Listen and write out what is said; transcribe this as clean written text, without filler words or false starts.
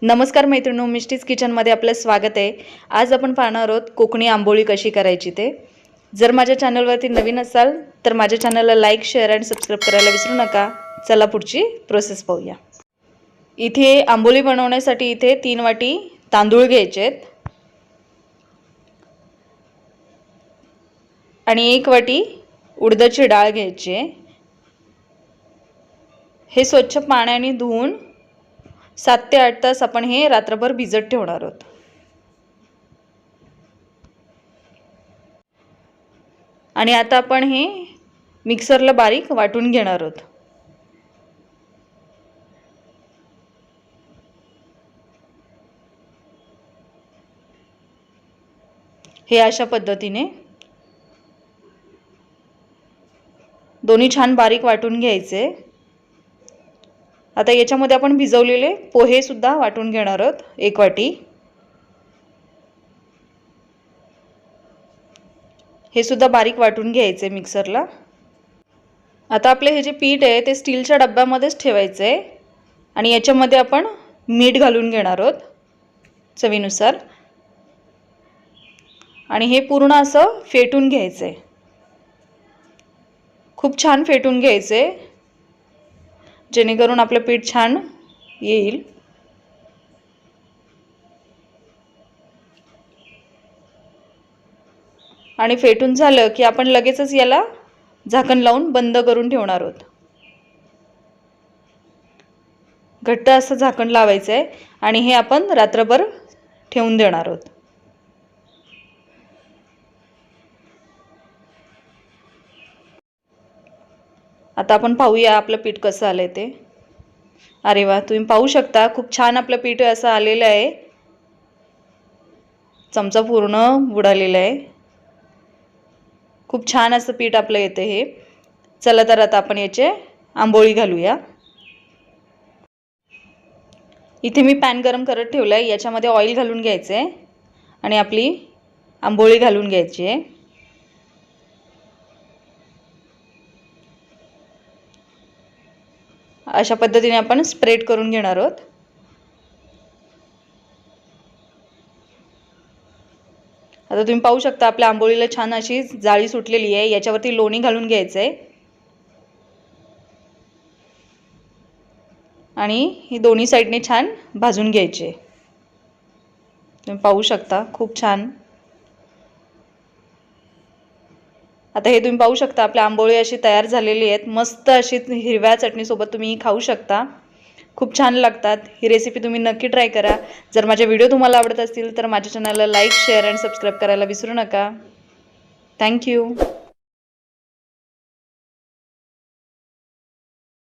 नमस्कार मैत्रिणींनो, मिस्टीज किचनमध्ये आपलं स्वागत आहे। आज आपण पाहणार आहोत कोकणी आंबोळी कशी करायची ते। जर माझ्या चॅनलवरती नवीन असाल तर माझ्या चॅनलला लाईक, शेअर आणि सबस्क्राइब करायला विसरू नका। चला पुढची प्रोसेस पाहूया। इथे आंबोळी बनवण्यासाठी इथे 3 वाटी तांदूळ घ्यायचे आहेत आणि 1 वाटी उडदाची डाळ घ्यायची आहे। हे स्वच्छ पाण्याने धुवून 7 ते 8 तास आपण हे रात्रभर भिजत ठेवणार आहोत। आणि आता आपण हे मिक्सरला बारीक वाटून घेणार आहोत। हे अशा पद्धतीने दोन्ही छान बारीक वाटून घ्यायचे। आता याच्यामध्ये आपण भिजवलेले पोहे सुद्धा वाटून घेणार आहोत 1 वाटी। हे सुद्धा बारीक वाटून घ्यायचे मिक्सरला। आता आपले हे जे पीठ आहे ते स्टीलच्या डब्यामध्येच ठेवायचे आहे आणि याच्यामध्ये आपण मीठ घालून घेणार आहोत चवीनुसार आणि हे पूर्ण असं फेटून घ्यायचे। खूप छान फेटून घ्यायचे जेणेकरून आपलं पीठ छान येईल। आणि फेटून झालं की आपण लगेचच याला झाकण लावून बंद करून ठेवणार आहोत। घट्ट असं झाकण लावायचं आहे आणि हे आपण रात्रभर ठेवून देणार आहोत। आता आपण पाहूया आपलं पीठ कसं आलंय ते। अरे वा, तुम्ही पाहू शकता खूप छान आपलं पीठ असं आलेलं आहे। चमचा पूर्ण बुडालेला आहे। खूप छान असं पीठ आपलं येते हे। चला तर आता आपण याचे आंबोळी घालूया। इथे मी पॅन गरम करत ठेवलाय, याच्यामध्ये ऑइल घालून घ्यायचे आणि आपली आंबोळी घालून घ्यायची आहे। अशा पद्धतीने आपण स्प्रेड करून घेणार आहोत। आता तुम्ही पाहू शकता आपल्या आंबोळीला छान अशी जाळी सुटलेली आहे। याच्यावरती लोणी घालून घ्यायचं आहे आणि ही दोन्ही साइडने छान भाजून घ्यायचे। तुम्ही पाहू शकता खूप छान। आता हे तुम्ही पाहू शकता आपल्या आंबोळी अशी तयार झालेली आहेत। मस्त अशी हिरव्या चटणी सोबत तुम्ही खाऊ शकता। खूप छान लागतात। ही रेसिपी तुम्ही नक्की ट्राय करा। जर माझे व्हिडिओ तुम्हाला आवडत असतील तर माझ्या चॅनलला लाईक, शेअर आणि सबस्क्राइब करायला विसरू नका। Thank you.